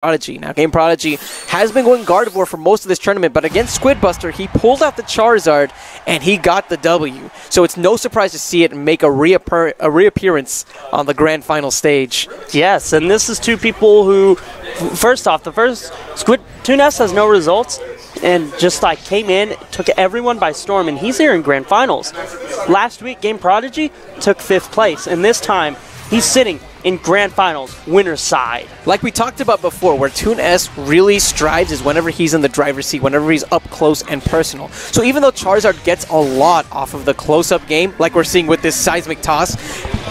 GameProdigy. Now, GameProdigy has been going Gardevoir for most of this tournament, but against Squidbuster, he pulled out the Charizard, and he got the W. So it's no surprise to see it make a reappearance on the grand final stage. Yes, and this is two people who, first off, the first Toon.S has no results, and just like came in, took everyone by storm, and he's here in grand finals. Last week, GameProdigy took 5th place, and this time, he's sitting in grand finals, winner's side. Like we talked about before, where Toon.S really strives is whenever he's in the driver's seat, whenever he's up close and personal. So even though Charizard gets a lot off of the close-up game, like we're seeing with this seismic toss,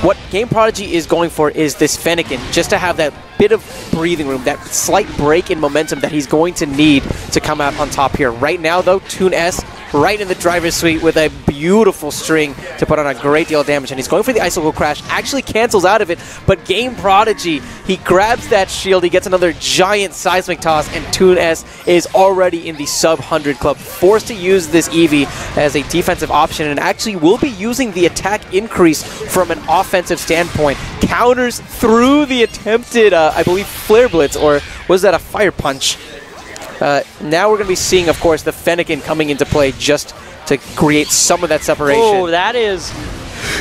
what GameProdigy is going for is this Fennekin, just to have that bit of breathing room, that slight break in momentum that he's going to need to come out on top here. Right now, though, Toon.S right in the driver's seat with a beautiful string to put on a great deal of damage. And he's going for the Icicle Crash, actually cancels out of it, but GameProdigy, he grabs that shield, he gets another giant seismic toss, and Toon.S is already in the sub-100 club, forced to use this Eevee as a defensive option, and actually will be using the attack increase from an offensive standpoint. Counters through the attempted, I believe, Flare Blitz, or was that a Fire Punch? Now we're going to be seeing, of course, the Fennekin coming into play just to create some of that separation. Oh, that is...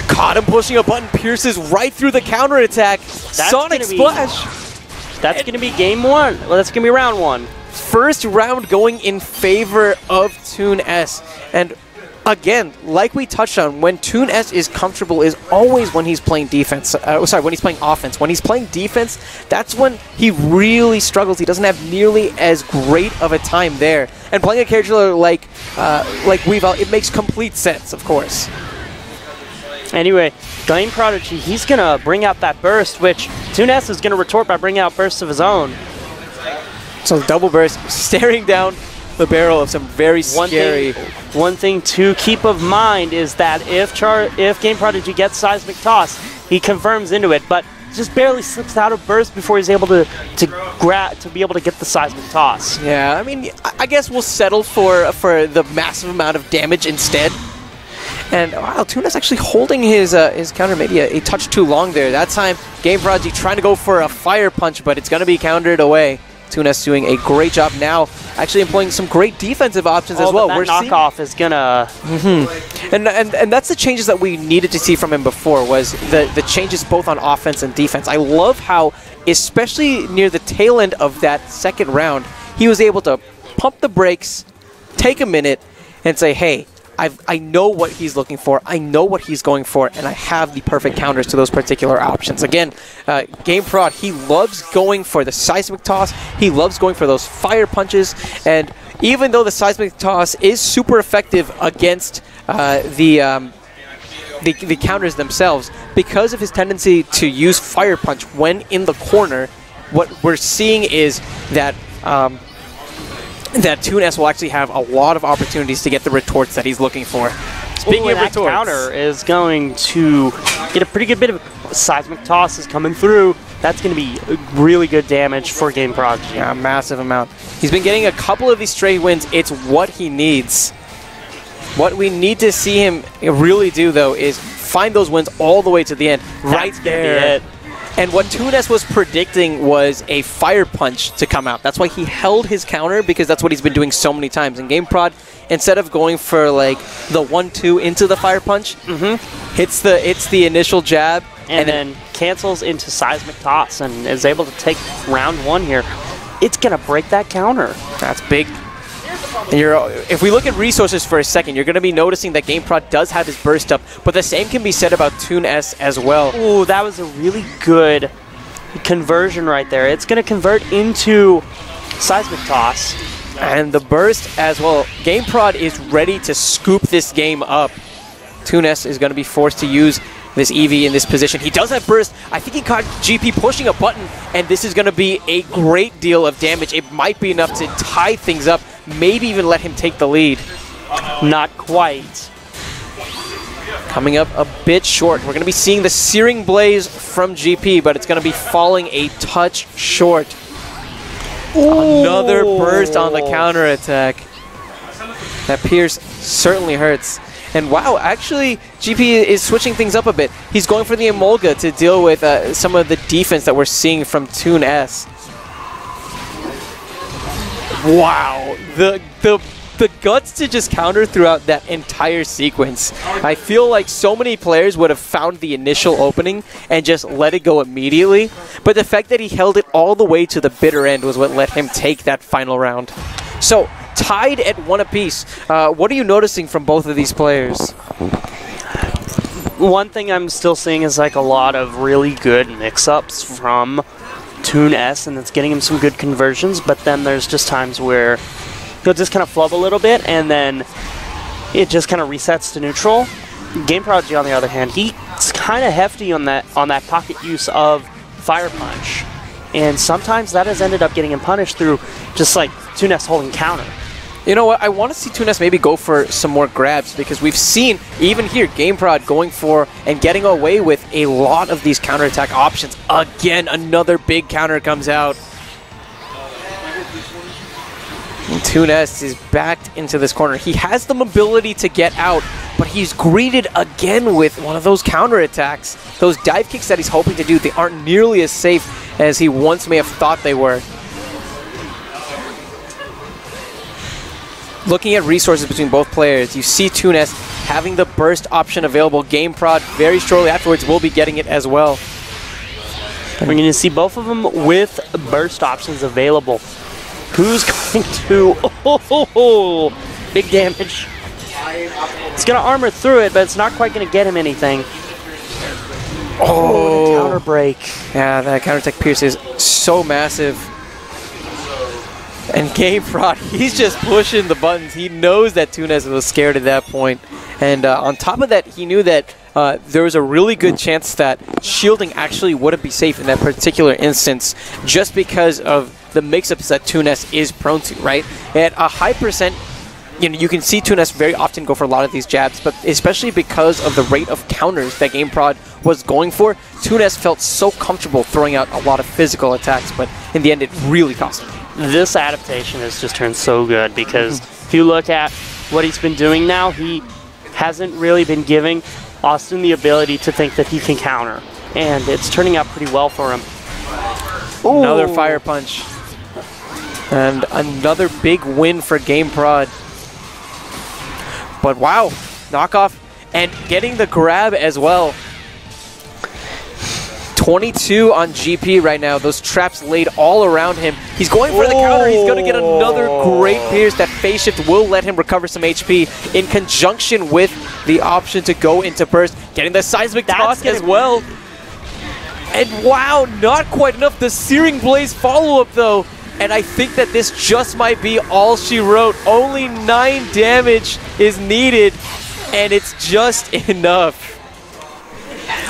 Caught him pushing a button, pierces right through the counterattack. Sonic Splash! That's going to be game 1. Well, that's going to be round 1. First round going in favor of Toon.S. And again, like we touched on, when Toon.S is comfortable is always when he's playing defense. When he's playing offense. When he's playing defense, that's when he really struggles. He doesn't have nearly as great of a time there. And playing a character like Weavile, it makes complete sense, of course. Anyway, GameProdigy, he's going to bring out that burst, which Toon.S is going to retort by bringing out bursts of his own. So double burst, staring down the barrel of some very scary... One thing to keep of mind is that if GameProdigy gets Seismic Toss, he confirms into it, but just barely slips out of burst before he's able to be able to get the Seismic Toss. Yeah, I mean, I guess we'll settle for the massive amount of damage instead. And wow, Toon.S actually holding his counter maybe a touch too long there. That time, GameProdigy trying to go for a Fire Punch, but it's going to be countered away. Toon.S doing a great job now, actually employing some great defensive options as well. That knockoff is gonna... And that's the changes that we needed to see from him before, was the changes both on offense and defense. I love how, especially near the tail end of that second round, he was able to pump the brakes, take a minute, and say, hey, I know what he's looking for, I know what he's going for, and I have the perfect counters to those particular options. Again, GameProd, he loves going for the Seismic Toss, he loves going for those Fire Punches, and even though the Seismic Toss is super effective against the counters themselves, because of his tendency to use Fire Punch when in the corner, what we're seeing is that that Toon.S will actually have a lot of opportunities to get the retorts that he's looking for. Speaking of retorts, that counter is going to get a pretty good bit of Seismic Toss is coming through. That's going to be really good damage for GameProdigy. Yeah, a massive amount. He's been getting a couple of these straight wins. It's what he needs. What we need to see him really do, though, is find those wins all the way to the end. Right there. And what Toon.S was predicting was a Fire Punch to come out. That's why he held his counter, because that's what he's been doing so many times. And GameProd, instead of going for like the 1-2 into the Fire Punch, hits the initial jab, and then cancels into Seismic Toss and is able to take round 1 here. It's going to break that counter. That's big. And if we look at resources for a second, you're going to be noticing that GameProd does have his burst up, but the same can be said about Toon.S as well. Ooh, that was a really good conversion right there. It's going to convert into Seismic Toss. And the burst as well. GameProd is ready to scoop this game up. Toon.S is going to be forced to use this Eevee in this position. He does have burst. I think he caught GP pushing a button, and this is going to be a great deal of damage. It might be enough to tie things up, maybe even let him take the lead. Not quite. Coming up a bit short. We're going to be seeing the Searing Blaze from GP, but it's going to be falling a touch short. Ooh. Another burst on the counterattack. That Pierce certainly hurts. And wow, actually, GP is switching things up a bit. He's going for the Emolga to deal with some of the defense that we're seeing from Toon.S. Wow, the guts to just counter throughout that entire sequence. I feel like so many players would have found the initial opening and just let it go immediately, but the fact that he held it all the way to the bitter end was what let him take that final round. So, tied at 1 apiece. What are you noticing from both of these players? One thing I'm still seeing is like a lot of really good mix-ups from Toon.S, and it's getting him some good conversions, but then there's just times where he'll just kind of flub a little bit, and then it just kind of resets to neutral. GameProdigy, on the other hand, he's kind of hefty on that pocket use of Fire Punch, and sometimes that has ended up getting him punished through just like Toon.S holding counter. You know what? I want to see Toon.S maybe go for some more grabs, because we've seen, even here, GameProd going for and getting away with a lot of these counterattack options. Again, another big counter comes out. And Toon.S is backed into this corner. He has the mobility to get out, but he's greeted again with one of those counterattacks. Those dive kicks that he's hoping to do, they aren't nearly as safe as he once may have thought they were. Looking at resources between both players, you see Toon.S having the burst option available. GameProd very shortly afterwards will be getting it as well. We're going to see both of them with burst options available. Who's going to... Oh, big damage. It's going to armor through it, but it's not quite going to get him anything. Oh, the counter break. Yeah, that counterattack pierce is so massive. And GameProd, he's just pushing the buttons. He knows that Toon.S was scared at that point. And on top of that, he knew that there was a really good chance that shielding actually wouldn't be safe in that particular instance, just because of the mix-ups that Toon.S is prone to, right? At a high percent, you can see Toon.S very often go for a lot of these jabs, but especially because of the rate of counters that GameProd was going for, Toon.S felt so comfortable throwing out a lot of physical attacks, but in the end, it really cost him. This adaptation has just turned so good, because if you look at what he's been doing now, he hasn't really been giving Austin the ability to think that he can counter, and it's turning out pretty well for him. Ooh. Another Fire Punch. And another big win for GameProd. But wow, knockoff and getting the grab as well. 22 on GP right now. Those traps laid all around him. He's going for the counter. He's going to get another great pierce. That phase shift will let him recover some HP in conjunction with the option to go into burst. Getting the seismic toss as well. And wow, not quite enough. The Searing Blaze follow-up though. And I think that this just might be all she wrote. Only 9 damage is needed, and it's just enough.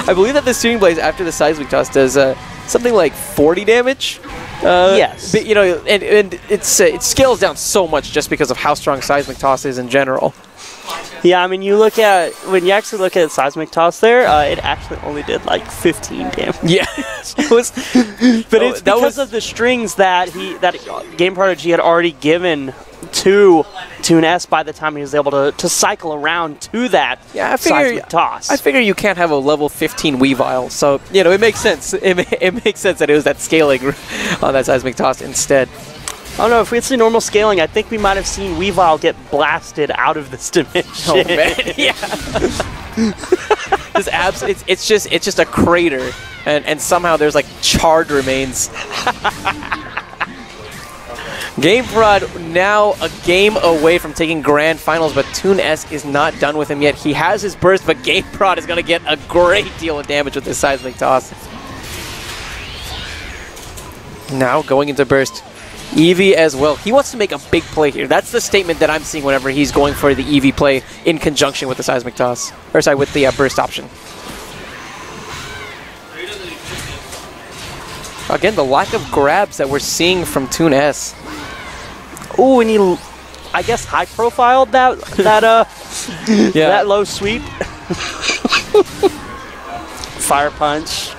I believe that the Searing Blaze after the Seismic Toss does something like 40 damage. Yes. But, and it scales down so much just because of how strong Seismic Toss is in general. Yeah, I mean, when you actually look at Seismic Toss there, it actually only did like 15 damage. Yeah. But it's because of the strings that GameProdigy had already given to Toon.S by the time he was able to cycle around to that Seismic Toss. I figure you can't have a level 15 Weavile, so, it makes sense. It makes sense that it was that scaling on that Seismic Toss instead. I don't know, if we had seen normal scaling, I think we might have seen Weavile get blasted out of this dimension. Oh man, yeah. It's just a crater, and somehow there's like charred remains. GameProd now a game away from taking grand finals, but Toon.S is not done with him yet. He has his burst, but GameProd is going to get a great deal of damage with this Seismic Toss. Now going into burst. Eevee as well. He wants to make a big play here. That's the statement that I'm seeing whenever he's going for the Eevee play in conjunction with the Seismic Toss. Or sorry, with the burst option. Again, the lack of grabs that we're seeing from Toon.S. Ooh, and he, I guess, high-profiled that low sweep. Fire Punch.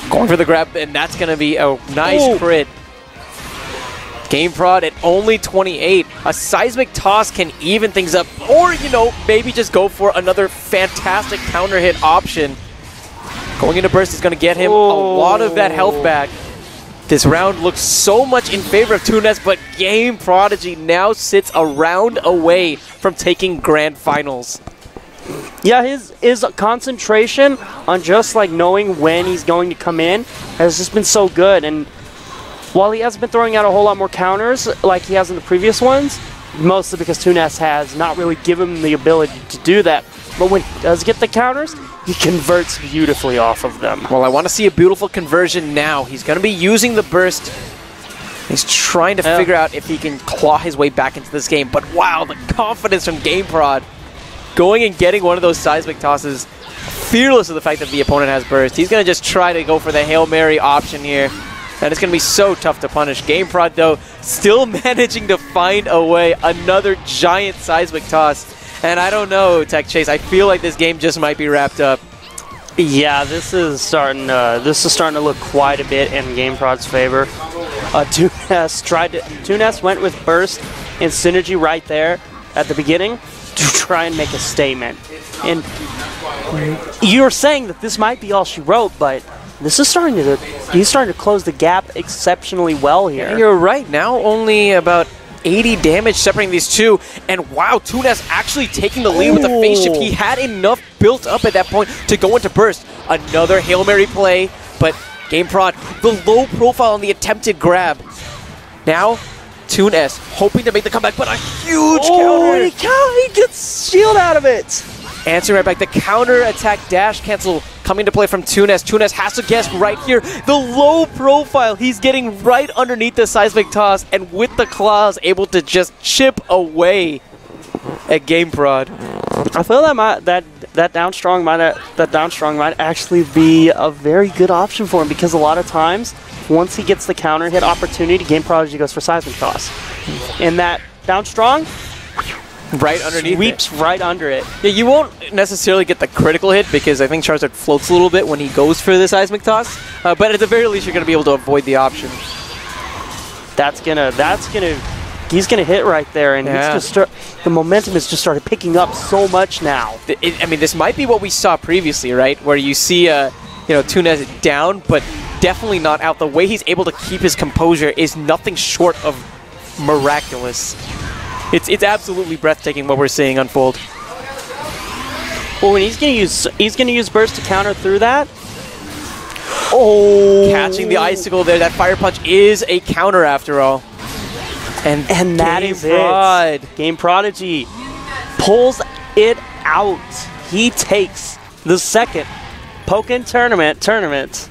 Going for the grab, and that's going to be a nice crit. GameProd at only 28. A Seismic Toss can even things up. Or, maybe just go for another fantastic counter hit option. Going into burst is going to get him a lot of that health back. This round looks so much in favor of Toon.S, but GameProdigy now sits a round away from taking grand finals. Yeah, his concentration on just like knowing when he's going to come in has just been so good. And while he hasn't been throwing out a whole lot more counters like he has in the previous ones, mostly because Toon.S has not really given him the ability to do that. But when he does get the counters, he converts beautifully off of them. Well, I want to see a beautiful conversion now. He's going to be using the burst. He's trying to figure out if he can claw his way back into this game. But wow, the confidence from GameProd. Going and getting one of those seismic tosses, fearless of the fact that the opponent has burst. He's going to just try to go for the Hail Mary option here. And it's going to be so tough to punish. GameProd, though, still managing to find a way. Another giant seismic toss. And I don't know, Tech Chase, I feel like this game just might be wrapped up. Yeah, this is starting to look quite a bit in GameProd's favor. Toon.S went with burst and synergy right there at the beginning to try and make a statement. And you're saying that this might be all she wrote, but this is he's starting to close the gap exceptionally well here. Yeah, you're right. Now only about 80 damage separating these two, and wow, Toon.S actually taking the lead with the phase shift. He had enough built up at that point to go into burst. Another Hail Mary play, but GameProd, the low profile on the attempted grab. Now, Toon.S hoping to make the comeback, but a huge counter. He gets shield out of it. Answering right back, the counter attack dash cancel coming to play from Toon.S. Toon.S has to guess right here. The low profile, he's getting right underneath the seismic toss, and with the claws, able to just chip away at GameProd. I feel that down strong might actually be a very good option for him, because a lot of times, once he gets the counter hit opportunity, GameProdigy goes for seismic toss, and that down strong right underneath sweeps right under it. Yeah, you won't necessarily get the critical hit because I think Charizard floats a little bit when he goes for the seismic toss, but at the very least you're going to be able to avoid the option. He's gonna hit right there, and the momentum has just started picking up so much now. I mean, this might be what we saw previously, right? Where you see, Toon.S down, but definitely not out. The way he's able to keep his composure is nothing short of miraculous. It's absolutely breathtaking what we're seeing unfold. Well, when he's gonna use burst to counter through that. Oh, catching the icicle there. That fire punch is a counter after all. And that is it. GameProdigy pulls it out. He takes the second Pokken tournament